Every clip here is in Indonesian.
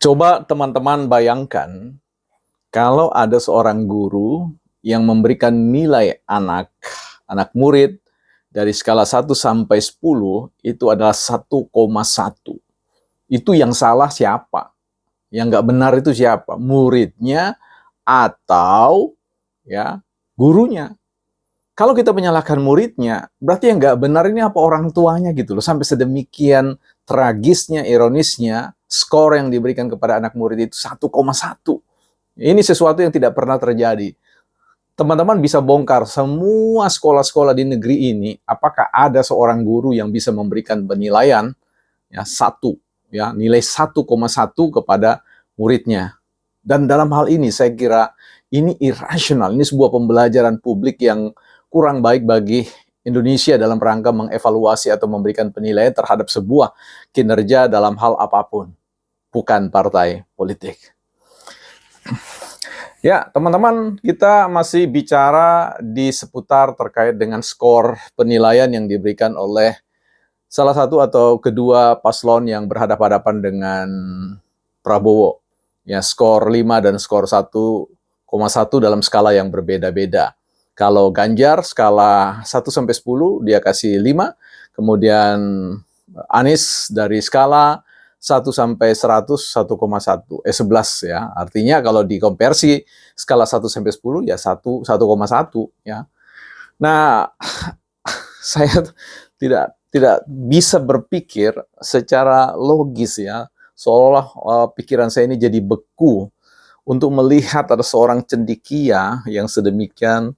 Coba teman-teman bayangkan kalau ada seorang guru yang memberikan nilai anak murid dari skala 1 sampai 10 itu adalah 1,1. Itu yang salah siapa? Yang nggak benar itu siapa? Muridnya atau ya gurunya? Kalau kita menyalahkan muridnya, berarti yang nggak benar ini apa orang tuanya gitu loh. Sampai sedemikian tragisnya, ironisnya, skor yang diberikan kepada anak murid itu 1,1. Ini sesuatu yang tidak pernah terjadi. Teman-teman bisa bongkar semua sekolah-sekolah di negeri ini, apakah ada seorang guru yang bisa memberikan penilaian ya satu, ya nilai 1,1 kepada muridnya. Dan dalam hal ini saya kira ini irasional, ini sebuah pembelajaran publik yang kurang baik bagi Indonesia dalam rangka mengevaluasi atau memberikan penilaian terhadap sebuah kinerja dalam hal apapun, bukan partai politik. Ya, teman-teman, kita masih bicara di seputar terkait dengan skor penilaian yang diberikan oleh salah satu atau kedua paslon yang berhadapan-hadapan dengan Prabowo. Ya, skor 5 dan skor 1,1 dalam skala yang berbeda-beda. Kalau Ganjar skala 1 sampai 10 dia kasih 5, kemudian Anies dari skala 1 sampai 100 1,1 11 ya. Artinya kalau dikonversi skala 1 sampai 10 ya 1 1,1 ya. Nah, saya tidak bisa berpikir secara logis ya. Seolah pikiran saya ini jadi beku untuk melihat ada seorang cendekia yang sedemikian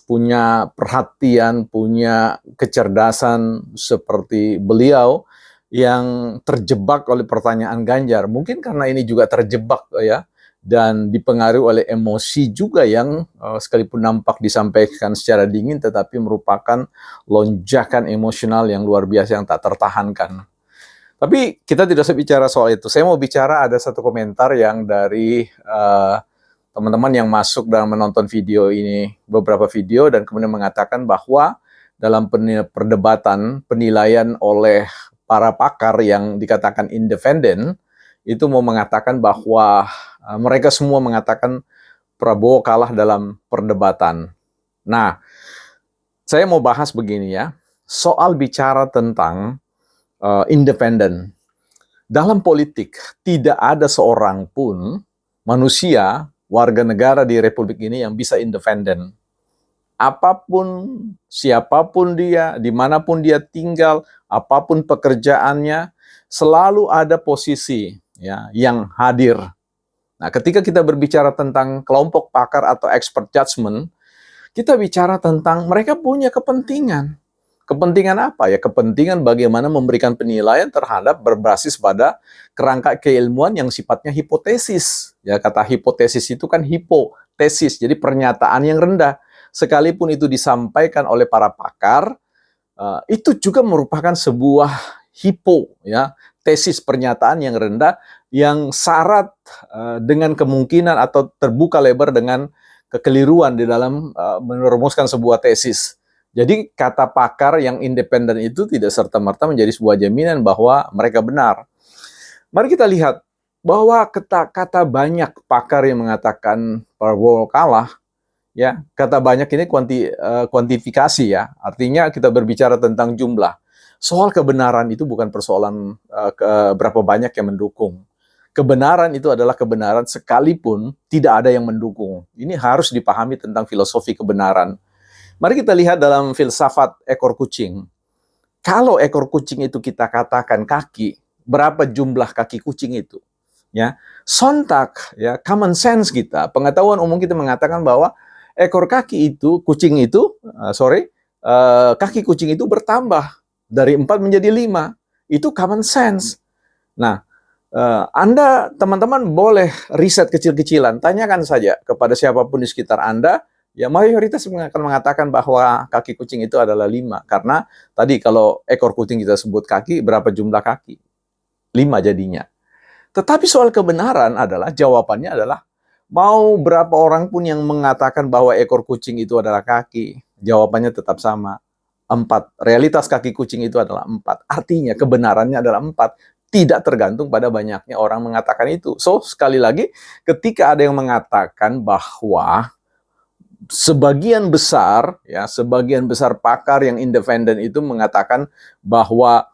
punya perhatian, punya kecerdasan seperti beliau yang terjebak oleh pertanyaan Ganjar. Mungkin karena ini juga terjebak ya, dan dipengaruhi oleh emosi juga yang sekalipun nampak disampaikan secara dingin, tetapi merupakan lonjakan emosional yang luar biasa yang tak tertahankan. Tapi kita tidak usah bicara soal itu. Saya mau bicara ada satu komentar yang dari teman-teman yang masuk dan menonton video ini, beberapa video, dan kemudian mengatakan bahwa dalam perdebatan penilaian oleh para pakar yang dikatakan independen, itu mau mengatakan bahwa mereka semua mengatakan Prabowo kalah dalam perdebatan. Nah, saya mau bahas begini ya, soal bicara tentang independen. Dalam politik, tidak ada seorang pun manusia warga negara di Republik ini yang bisa independen. Apapun, siapapun dia, dimanapun dia tinggal, apapun pekerjaannya, selalu ada posisi ya yang hadir. Nah, ketika kita berbicara tentang kelompok pakar atau expert judgment, kita bicara tentang mereka punya kepentingan. Kepentingan apa ya? Kepentingan bagaimana memberikan penilaian terhadap berbasis pada kerangka keilmuan yang sifatnya hipotesis. Ya, kata hipotesis itu kan hipotesis, jadi pernyataan yang rendah. Sekalipun itu disampaikan oleh para pakar, itu juga merupakan sebuah ya, tesis pernyataan yang rendah yang syarat dengan kemungkinan atau terbuka lebar dengan kekeliruan di dalam merumuskan sebuah tesis. Jadi kata pakar yang independen itu tidak serta-merta menjadi sebuah jaminan bahwa mereka benar. Mari kita lihat bahwa kata banyak pakar yang mengatakan Prabowo kalah, ya kata banyak ini kuantifikasi ya, artinya kita berbicara tentang jumlah. Soal kebenaran itu bukan persoalan berapa banyak yang mendukung. Kebenaran itu adalah kebenaran sekalipun tidak ada yang mendukung. Ini harus dipahami tentang filosofi kebenaran. Mari kita lihat dalam filsafat ekor kucing. Kalau ekor kucing itu kita katakan kaki, berapa jumlah kaki kucing itu? Ya, sontak, ya, common sense kita, pengetahuan umum kita mengatakan bahwa ekor kaki itu, kaki kucing itu bertambah dari 4 menjadi 5. Itu common sense. Nah, Anda, teman-teman, boleh riset kecil-kecilan. Tanyakan saja kepada siapapun di sekitar Anda. Ya, mayoritas akan mengatakan bahwa kaki kucing itu adalah 5. Karena tadi kalau ekor kucing kita sebut kaki, berapa jumlah kaki? 5 jadinya. Tetapi soal kebenaran adalah, jawabannya adalah, mau berapa orang pun yang mengatakan bahwa ekor kucing itu adalah kaki, jawabannya tetap sama. 4. Realitas kaki kucing itu adalah 4. Artinya kebenarannya adalah 4. tidak tergantung pada banyaknya orang mengatakan itu. So, sekali lagi, ketika ada yang mengatakan bahwa sebagian besar pakar yang independen itu mengatakan bahwa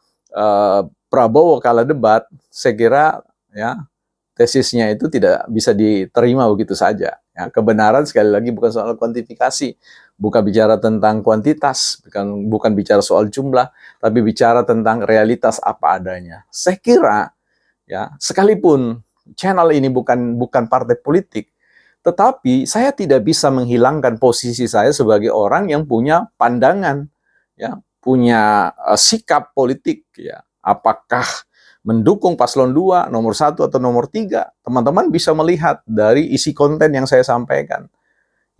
Prabowo kalah debat, saya kira ya tesisnya itu tidak bisa diterima begitu saja. Ya, kebenaran sekali lagi bukan soal kuantifikasi, bukan bicara tentang kuantitas, bukan bicara soal jumlah, tapi bicara tentang realitas apa adanya. Saya kira ya, sekalipun channel ini bukan partai politik, tetapi saya tidak bisa menghilangkan posisi saya sebagai orang yang punya pandangan, ya, punya sikap politik, ya. Apakah mendukung paslon 2, nomor 1 atau nomor 3, teman-teman bisa melihat dari isi konten yang saya sampaikan.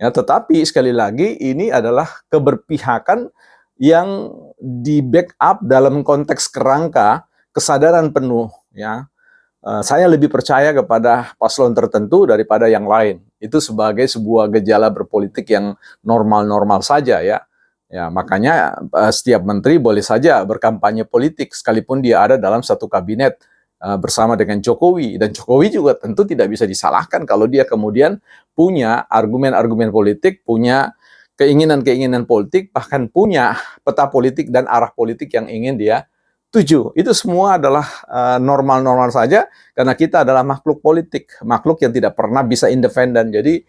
Ya, tetapi sekali lagi ini adalah keberpihakan yang di backup dalam konteks kerangka kesadaran penuh, ya. Saya lebih percaya kepada paslon tertentu daripada yang lain. Itu sebagai sebuah gejala berpolitik yang normal-normal saja, ya. Ya, makanya setiap menteri boleh saja berkampanye politik sekalipun dia ada dalam satu kabinet bersama dengan Jokowi, dan Jokowi juga tentu tidak bisa disalahkan kalau dia kemudian punya argumen-argumen politik, punya keinginan-keinginan politik, bahkan punya peta politik dan arah politik yang ingin dia tuju. Itu semua adalah normal-normal saja karena kita adalah makhluk politik, makhluk yang tidak pernah bisa independen. Jadi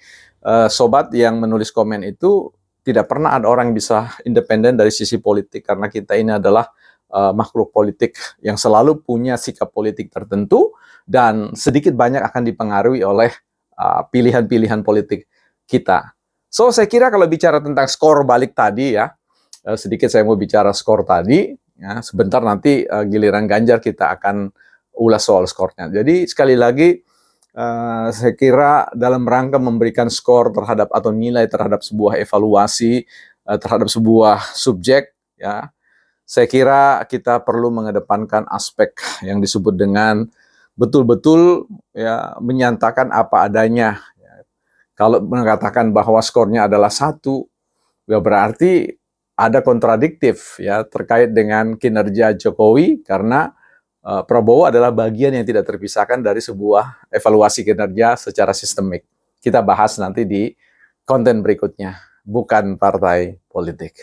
sobat yang menulis komen itu, tidak pernah ada orang yang bisa independen dari sisi politik, karena kita ini adalah makhluk politik yang selalu punya sikap politik tertentu dan sedikit banyak akan dipengaruhi oleh pilihan-pilihan politik kita. So, saya kira kalau bicara tentang skor balik tadi, ya, sedikit saya mau bicara skor tadi, ya, sebentar nanti giliran Ganjar kita akan ulas soal skornya. Jadi sekali lagi, saya kira dalam rangka memberikan skor terhadap atau nilai terhadap sebuah evaluasi, terhadap sebuah subjek, ya, saya kira kita perlu mengedepankan aspek yang disebut dengan betul-betul, ya, menyatakan apa adanya. Ya. Kalau mengatakan bahwa skornya adalah 1, ya berarti ada kontradiktif, ya, terkait dengan kinerja Jokowi, karena Prabowo adalah bagian yang tidak terpisahkan dari sebuah evaluasi kinerja secara sistemik. Kita bahas nanti di konten berikutnya, bukan partai politik.